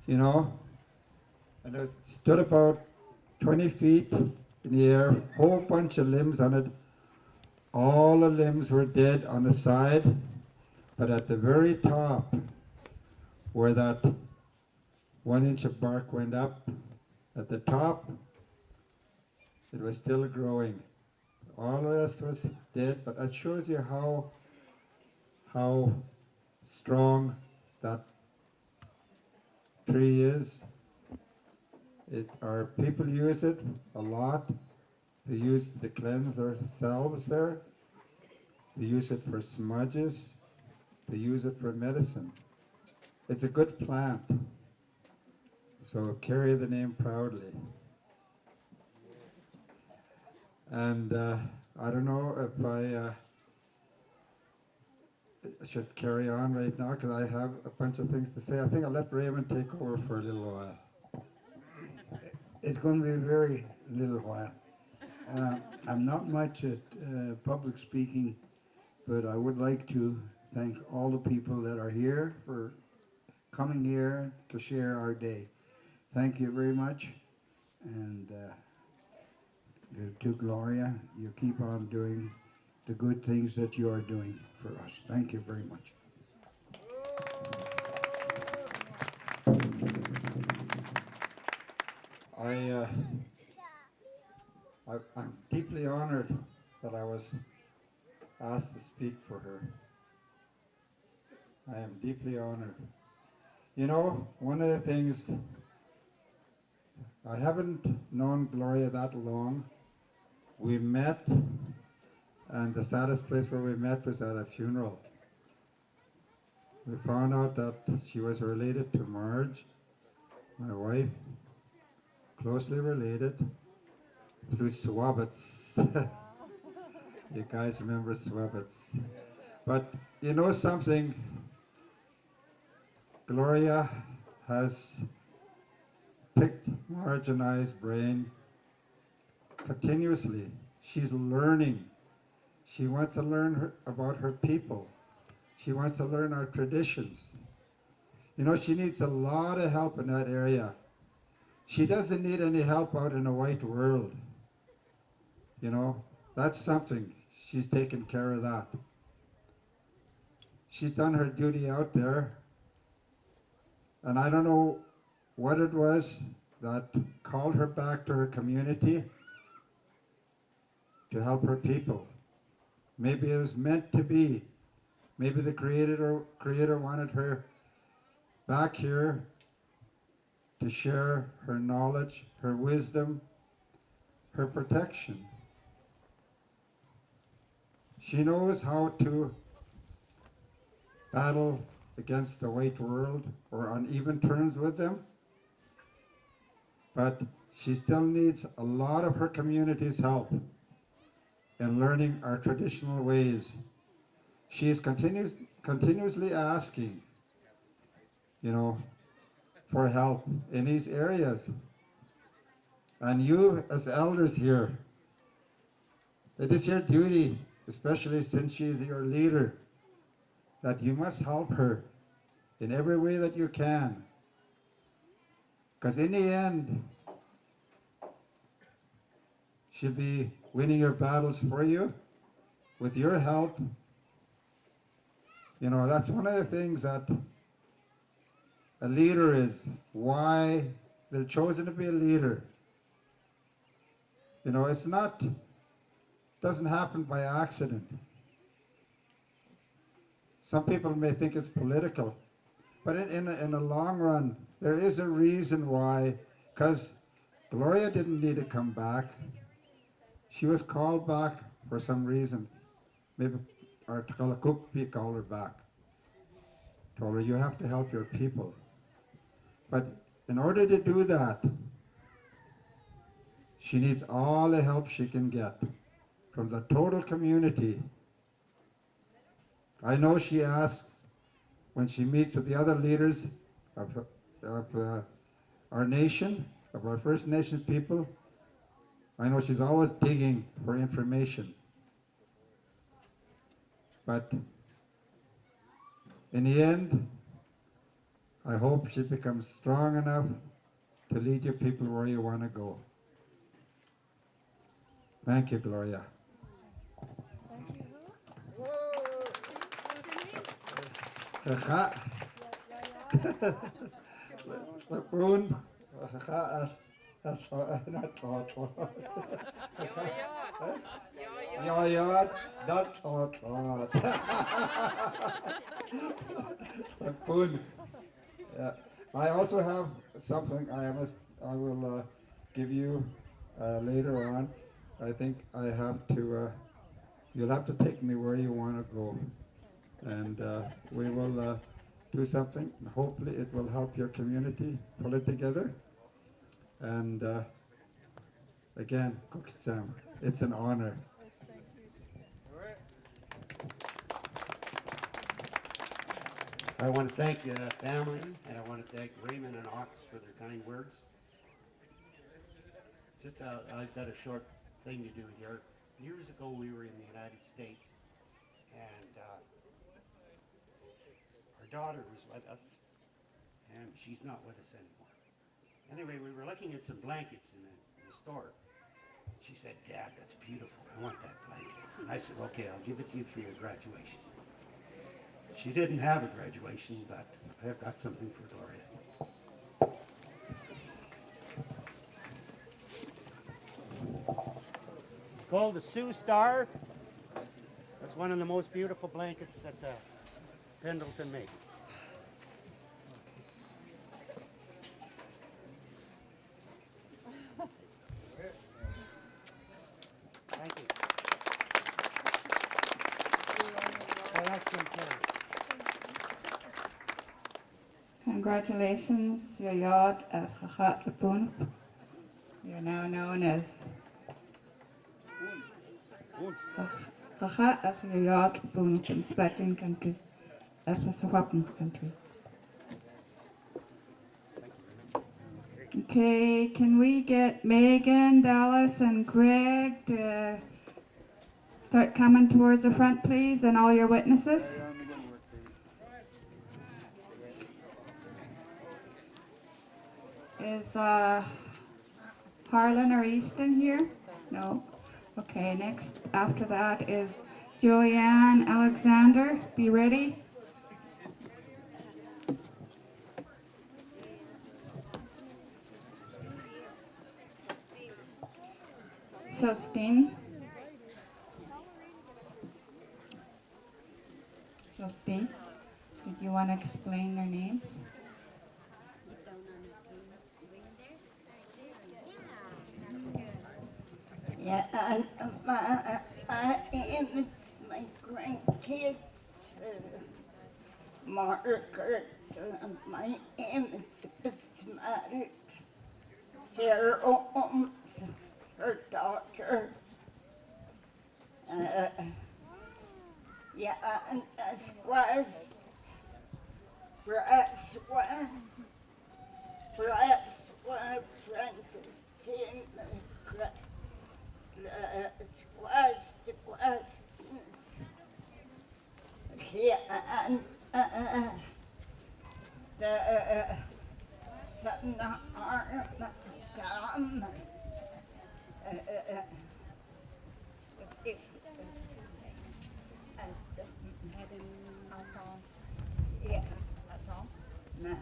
you know, and it stood about 20 feet in the air, whole bunch of limbs on it. All the limbs were dead on the side, but at the very top, where that 1 inch of bark went up, at the top, it was still growing. All the rest was dead, but that shows you how strong that tree is. Our people use it a lot. They use it to cleanse themselves there. They use it for smudges. They use it for medicine. It's a good plant. So carry the name proudly. And I don't know if I should carry on right now, because I have a bunch of things to say. I think I'll let Raymond take over for a little while. It's going to be a very little while. I'm not much at public speaking, but I would like to thank all the people that are here for coming here to share our day. Thank you very much. And to Gloria, you keep on doing the good things that you are doing for us. Thank you very much. I'm deeply honored that I was asked to speak for her. I am deeply honored. You know, one of the things, I haven't known Gloria that long. We met, and the saddest place where we met was at a funeral. We found out that she was related to Marge, my wife, closely related, through Swabbits. You guys remember Swabbits. But you know something? Gloria has picked Marge and I's brain continuously. She's learning. She wants to learn about her people. She wants to learn our traditions. You know, she needs a lot of help in that area. She doesn't need any help out in a white world. You know, that's something. She's taken care of that. She's done her duty out there. And I don't know what it was that called her back to her community to help her people. Maybe it was meant to be. Maybe the Creator wanted her back here to share her knowledge, her wisdom, her protection. She knows how to battle against the white world or on even terms with them, but she still needs a lot of her community's help in learning our traditional ways. She is continuously asking, you know, for help in these areas. And you as elders here, it is your duty, especially since she is your leader, that you must help her in every way that you can. Because in the end, she'll be winning your battles for you with your help. You know, that's one of the things that a leader is, why they're chosen to be a leader. You know, it's not, doesn't happen by accident. Some people may think it's political, but in the long run, there is a reason why, because Gloria didn't need to come back. She was called back for some reason. Maybe our Tkalakuk called her back. Told her, you have to help your people. But in order to do that, she needs all the help she can get from the total community. I know she asks when she meets with the other leaders of our nation, of our First Nation people, I know she's always digging for information. But in the end, I hope she becomes strong enough to lead your people where you want to go. Thank you, Gloria. I also have something I will give you later on. I think I have to, you'll have to take me where you want to go. And we will do something. Hopefully it will help your community pull it together. And again, Kuksam, it's an honor. I want to thank the family, and I want to thank Raymond and Ox for their kind words. Just, I've got a short thing to do here. Years ago, we were in the United States, and our daughter was with us, and she's not with us anymore. Anyway, we were looking at some blankets in the store. She said, Dad, that's beautiful. I want that blanket. And I said, okay, I'll give it to you for your graduation. She didn't have a graduation, but I've got something for Gloria. It's called the Sioux Star. It's one of the most beautiful blankets that Pendleton makes. Thank you. Congratulations, Yayad Afkhatlapun. You're now known as Khakat of Yayad Lapun in Splatsin country, of the Swapan country. Okay, can we get Megan, Dallas, and Greg to start coming towards the front, please, and all your witnesses. Is Harlan or Easton here? No. Okay, next after that is Julianne Alexander. Be ready. Celestine. Celestine, did you want to explain their names? Yeah, my image, my grandkids, Margaret, my image is married, Sarah Holmes, her daughter. Yeah, and as was Francis Tim, yeah, and the son of Tom, yeah, no,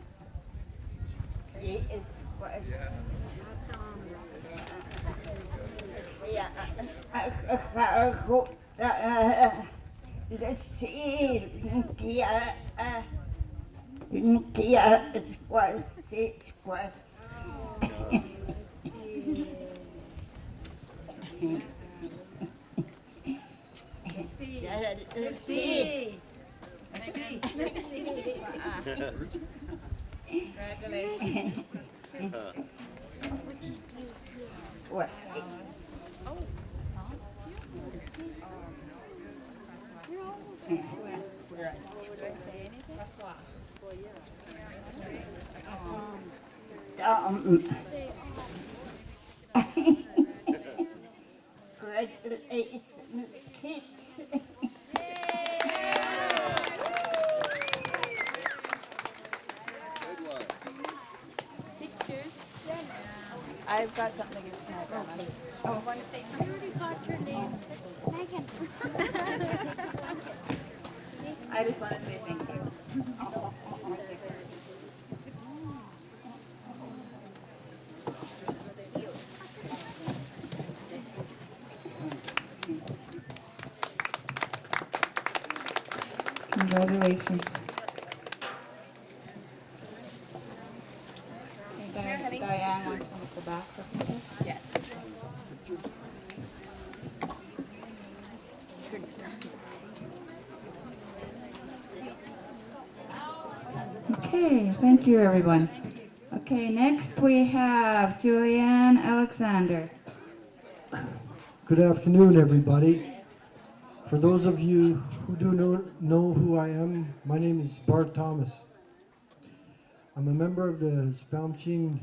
he is quite. Yeah, let's see, Kia was it was. Let's see. Congratulations. What? Congratulations, kids. Pictures. I've got something to give to my grandma. Oh, you want to say something? You already got your name. Megan. I just want to say thank you. Congratulations. Diane wants some at the back for pictures? Yeah. Okay, thank you everyone. Okay, next we have Julianne Alexander. Good afternoon, everybody. For those of you who do know who I am, my name is Bart Thomas. I'm a member of the Splatsin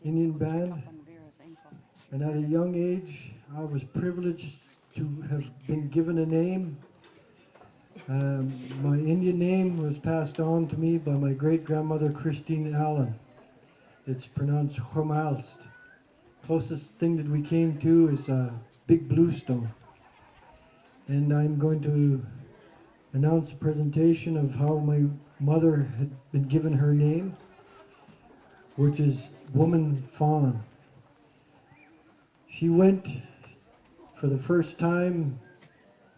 Indian Band, and at a young age, I was privileged to have been given a name. My Indian name was passed on to me by my great-grandmother, Christine Allen. It's pronounced Chomalst. Closest thing that we came to is a big bluestone. And I'm going to announce a presentation of how my mother had been given her name, which is Woman Fawn. She went for the first time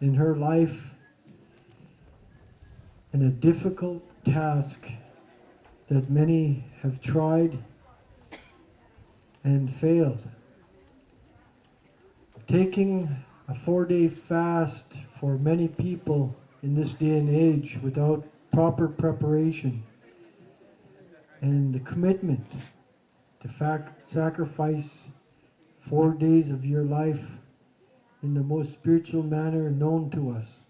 in her life in a difficult task that many have tried and failed. Taking a 4-day fast for many people in this day and age without proper preparation and the commitment to sacrifice 4 days of your life in the most spiritual manner known to us.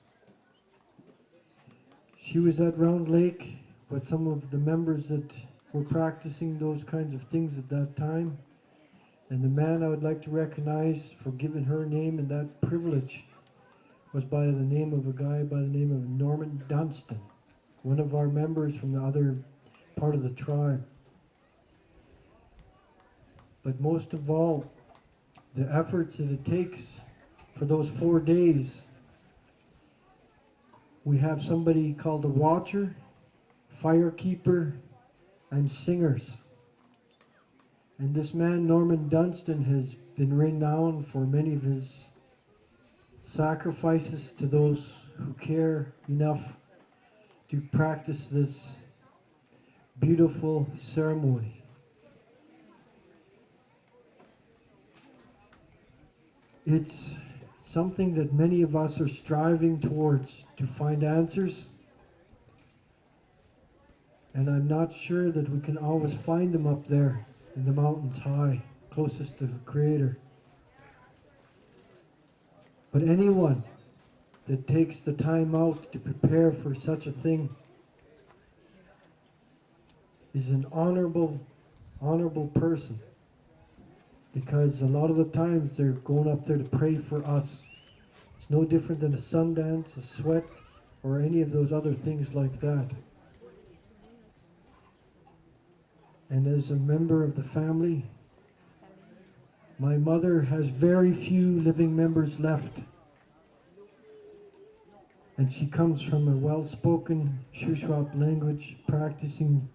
She was at Round Lake with some of the members that were practicing those kinds of things at that time. And the man I would like to recognize for giving her name and that privilege was by the name of a guy by the name of Norman Dunstan, one of our members from the other part of the tribe. But most of all, the efforts that it takes for those 4 days, we have somebody called a watcher, firekeeper, and singers. And this man, Norman Dunstan, has been renowned for many of his sacrifices to those who care enough to practice this beautiful ceremony. It's something that many of us are striving towards to find answers. And I'm not sure that we can always find them up there in the mountains high, closest to the Creator. But anyone that takes the time out to prepare for such a thing is an honorable person. Because a lot of the times they're going up there to pray for us. It's no different than a Sundance, a sweat, or any of those other things like that. And as a member of the family, my mother has very few living members left. And she comes from a well-spoken Shuswap language practicing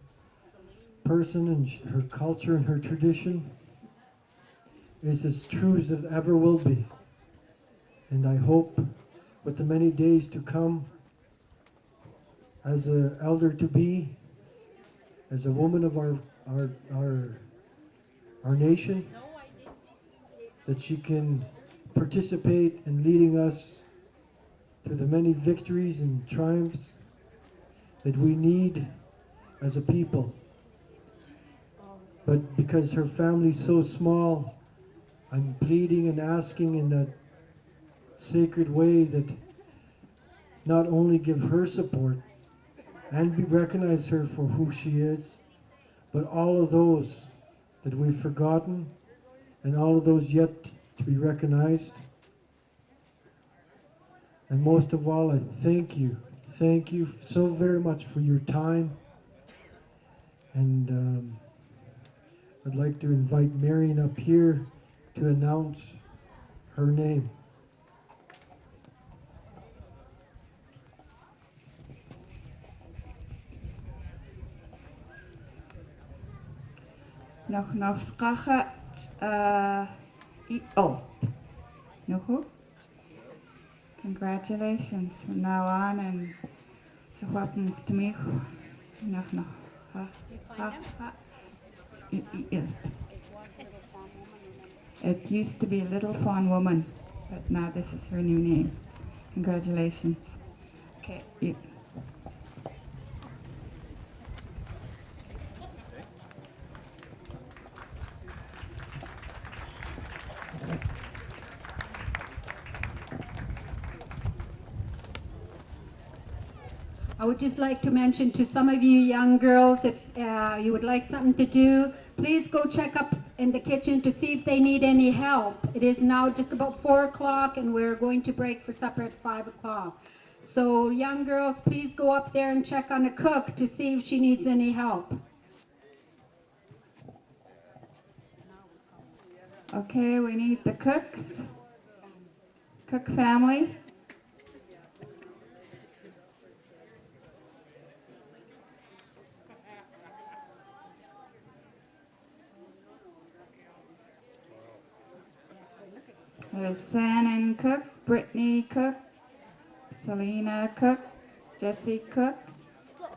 person, and her culture and her tradition is as true as it ever will be. And I hope with the many days to come, as an elder to be, as a woman of our nation, that she can participate in leading us to the many victories and triumphs that we need as a people. But because her family's so small, I'm pleading and asking in that sacred way that not only give her support and recognize her for who she is, but all of those that we've forgotten and all of those yet to be recognized. And most of all, I thank you so very much for your time. And I'd like to invite Marion up here to announce her name. Nog skacha Nuhu. Congratulations from now on, and so welcome to me. It used to be Little Fawn Woman, but now this is her new name. Congratulations. Okay. I would just like to mention to some of you young girls, if you would like something to do, please go check up in the kitchen to see if they need any help. It is now just about 4 o'clock and we're going to break for supper at 5 o'clock. So young girls, please go up there and check on the cook to see if she needs any help. Okay, we need the cooks. Cook family. There's Shannon Cook, Brittany Cook, Selena Cook, Jessie Cook,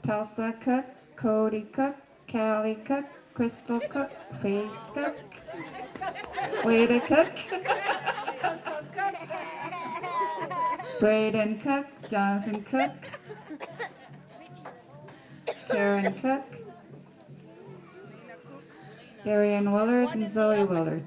Tulsa Cook, Cody Cook, Callie Cook, Crystal Cook, Faith Cook, Wada Cook, Braden Cook, Jonathan Cook, Karen Cook, Darian Willard, and Zoe Willard.